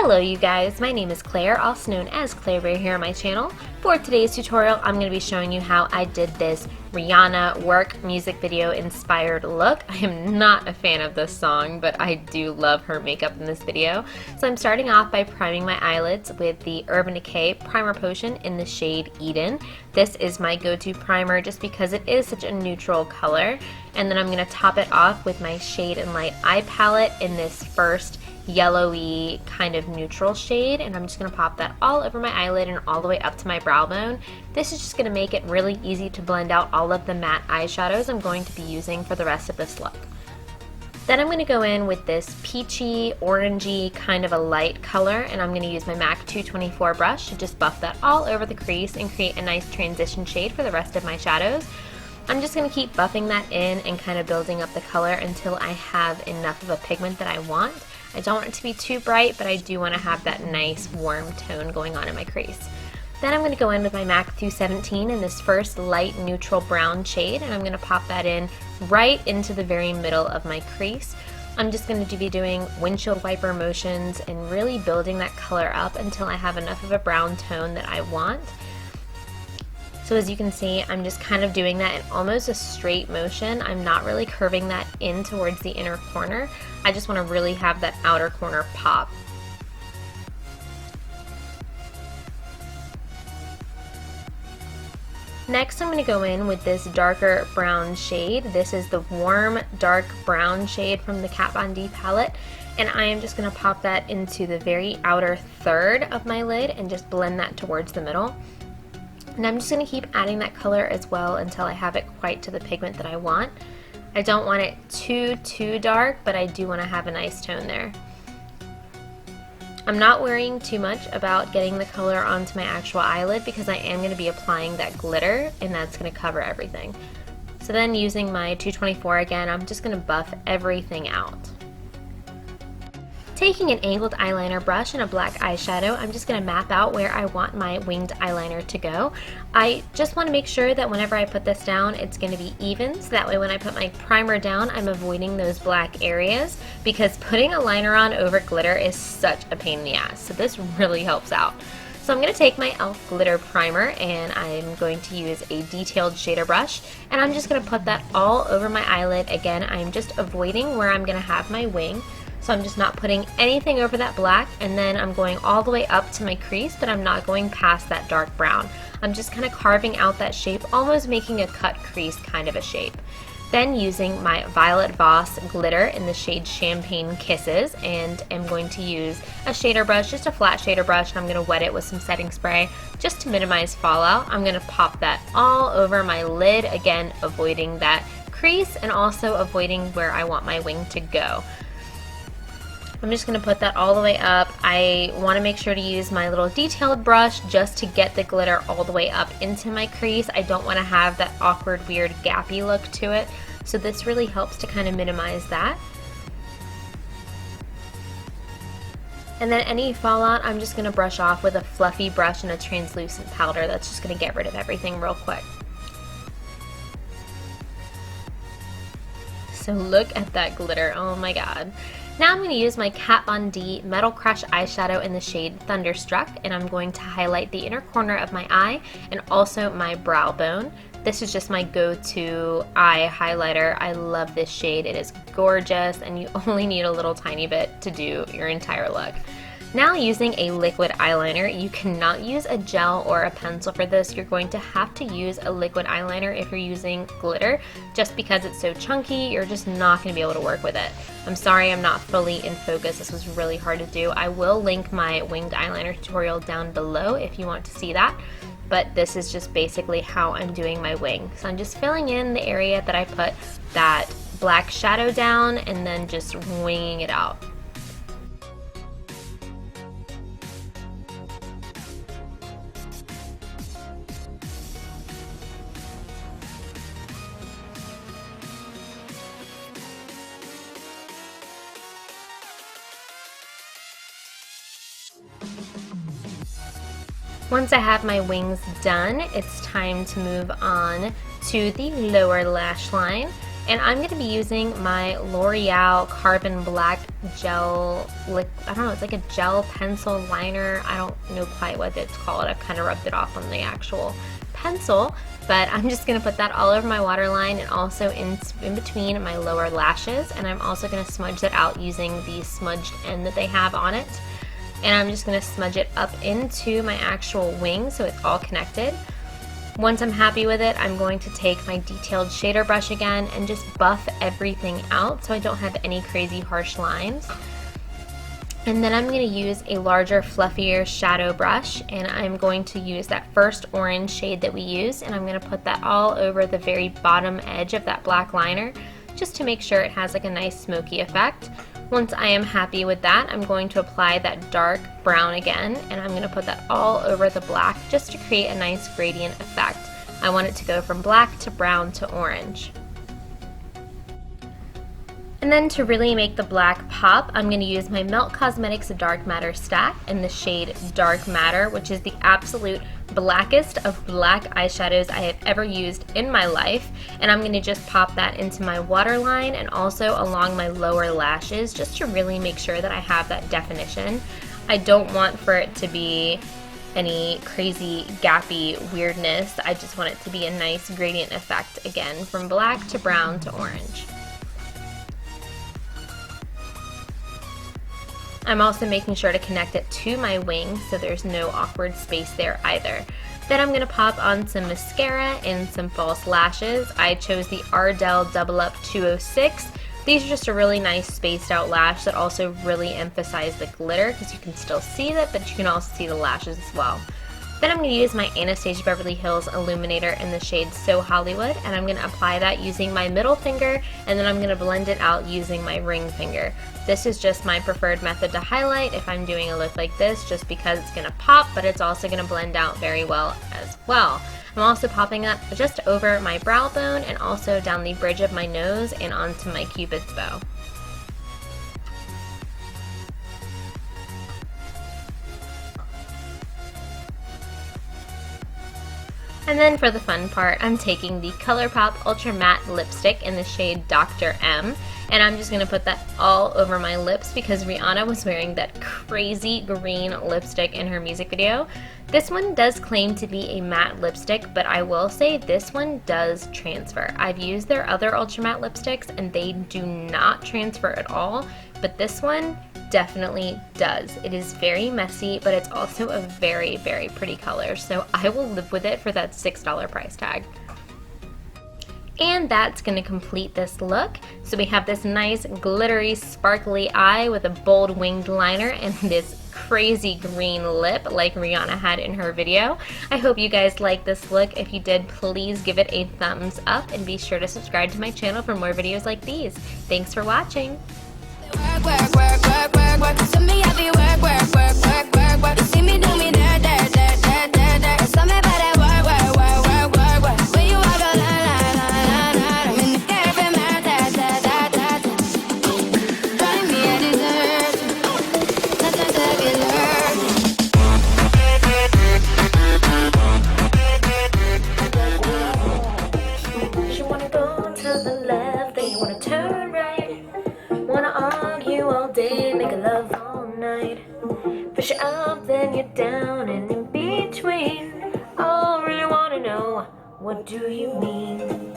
Hello you guys, my name is Claire, also known as Claire Bear here on my channel. For today's tutorial, I'm going to be showing you how I did this Rihanna work music video inspired look. I am not a fan of this song, but I do love her makeup in this video. So I'm starting off by priming my eyelids with the Urban Decay Primer Potion in the shade Eden. This is my go-to primer just because it is such a neutral color. And then I'm going to top it off with my Shade and Light eye palette in this first yellowy kind of neutral shade, and I'm just going to pop that all over my eyelid and all the way up to my brow bone. This is just going to make it really easy to blend out all of the matte eyeshadows I'm going to be using for the rest of this look. Then I'm going to go in with this peachy, orangey kind of a light color, and I'm going to use my MAC 224 brush to just buff that all over the crease and create a nice transition shade for the rest of my shadows. I'm just going to keep buffing that in and kind of building up the color until I have enough of a pigment that I want. I don't want it to be too bright, but I do want to have that nice warm tone going on in my crease. Then I'm going to go in with my MAC 217 in this first light neutral brown shade, and I'm going to pop that in right into the very middle of my crease. I'm just going to be doing windshield wiper motions and really building that color up until I have enough of a brown tone that I want. So as you can see, I'm just kind of doing that in almost a straight motion. I'm not really curving that in towards the inner corner. I just want to really have that outer corner pop. Next, I'm going to go in with this darker brown shade. This is the warm dark brown shade from the Kat Von D palette, and I am just going to pop that into the very outer third of my lid and just blend that towards the middle. And I'm just going to keep adding that color as well until I have it quite to the pigment that I want. I don't want it too dark, but I do want to have a nice tone there. I'm not worrying too much about getting the color onto my actual eyelid because I am going to be applying that glitter, and that's going to cover everything. So then using my 224 again, I'm just going to buff everything out. Taking an angled eyeliner brush and a black eyeshadow, I'm just going to map out where I want my winged eyeliner to go. I just want to make sure that whenever I put this down, it's going to be even, so that way when I put my primer down, I'm avoiding those black areas, because putting a liner on over glitter is such a pain in the ass, so this really helps out. So I'm going to take my e.l.f. glitter primer, and I'm going to use a detailed shader brush, and I'm just going to put that all over my eyelid. Again, I'm just avoiding where I'm going to have my wing. So I'm just not putting anything over that black, and then I'm going all the way up to my crease, but I'm not going past that dark brown. I'm just kind of carving out that shape, almost making a cut crease kind of a shape. Then using my Violet Voss glitter in the shade Champagne Kisses, and I'm going to use a shader brush, just a flat shader brush, and I'm going to wet it with some setting spray just to minimize fallout. I'm going to pop that all over my lid, again avoiding that crease and also avoiding where I want my wing to go. I'm just going to put that all the way up. I want to make sure to use my little detailed brush just to get the glitter all the way up into my crease. I don't want to have that awkward, weird, gappy look to it. So this really helps to kind of minimize that. And then any fallout, I'm just going to brush off with a fluffy brush and a translucent powder. That's just going to get rid of everything real quick. So look at that glitter, oh my god. Now I'm going to use my Kat Von D Metal Crush eyeshadow in the shade Thunderstruck, and I'm going to highlight the inner corner of my eye and also my brow bone. This is just my go-to eye highlighter. I love this shade. It is gorgeous, and you only need a little tiny bit to do your entire look. Now using a liquid eyeliner, you cannot use a gel or a pencil for this. You're going to have to use a liquid eyeliner if you're using glitter. Just because it's so chunky, you're just not going to be able to work with it. I'm sorry I'm not fully in focus. This was really hard to do. I will link my winged eyeliner tutorial down below if you want to see that. But this is just basically how I'm doing my wing. So I'm just filling in the area that I put that black shadow down and then just winging it out. Once I have my wings done, it's time to move on to the lower lash line. And I'm going to be using my L'Oreal Carbon Black Gel, I don't know, it's like a gel pencil liner. I don't know quite what it's called. I've kind of rubbed it off on the actual pencil, but I'm just going to put that all over my waterline and also in between my lower lashes. And I'm also going to smudge that out using the smudged end that they have on it. And I'm just going to smudge it up into my actual wing so it's all connected. Once I'm happy with it, I'm going to take my detailed shader brush again and just buff everything out so I don't have any crazy harsh lines. And then I'm going to use a larger, fluffier shadow brush, and I'm going to use that first orange shade that we used, and I'm going to put that all over the very bottom edge of that black liner just to make sure it has like a nice smoky effect. Once I am happy with that, I'm going to apply that dark brown again, and I'm going to put that all over the black just to create a nice gradient effect. I want it to go from black to brown to orange. And then to really make the black pop, I'm going to use my Melt Cosmetics Dark Matter Stack in the shade Dark Matter, which is the absolute blackest of black eyeshadows I have ever used in my life. And I'm going to just pop that into my waterline and also along my lower lashes just to really make sure that I have that definition. I don't want for it to be any crazy gappy weirdness. I just want it to be a nice gradient effect again from black to brown to orange. I'm also making sure to connect it to my wing so there's no awkward space there either. Then I'm going to pop on some mascara and some false lashes. I chose the Ardell Double Up 206. These are just a really nice spaced out lash that also really emphasize the glitter because you can still see that, but you can also see the lashes as well. Then I'm going to use my Anastasia Beverly Hills Illuminator in the shade So Hollywood, and I'm going to apply that using my middle finger, and then I'm going to blend it out using my ring finger. This is just my preferred method to highlight if I'm doing a look like this, just because it's going to pop, but it's also going to blend out very well as well. I'm also popping up just over my brow bone and also down the bridge of my nose and onto my Cupid's bow. And then for the fun part, I'm taking the ColourPop Ultra Matte Lipstick in the shade Dr. M, and I'm just going to put that all over my lips because Rihanna was wearing that crazy green lipstick in her music video. This one does claim to be a matte lipstick, but I will say this one does transfer. I've used their other Ultra Matte lipsticks and they do not transfer at all, but this one definitely does. It is very messy, but it's also a very, very pretty color, so I will live with it for that $6 price tag. And that's going to complete this look. So we have this nice glittery sparkly eye with a bold winged liner and this crazy green lip like Rihanna had in her video. I hope you guys like this look. If you did, please give it a thumbs up and be sure to subscribe to my channel for more videos like these. Thanks for watching. Work, work, work, work, work, work. To me, I be work, work, work, work, work, work. You see me do me dirt, dirt, dirt, dirt, dirt, dirt. There's something about that work, work, work, work, work, work. When you walk a line, line, line, line, line. I'm in the cafe, man, ta, ta, ta, ta, ta. Find me a dessert. Sometimes I get hurt. You wanna go to the left, then you wanna turn right. Wanna argue all day, make love all night. Push it up, then you're down, and in between. Oh, really wanna know, what do you mean?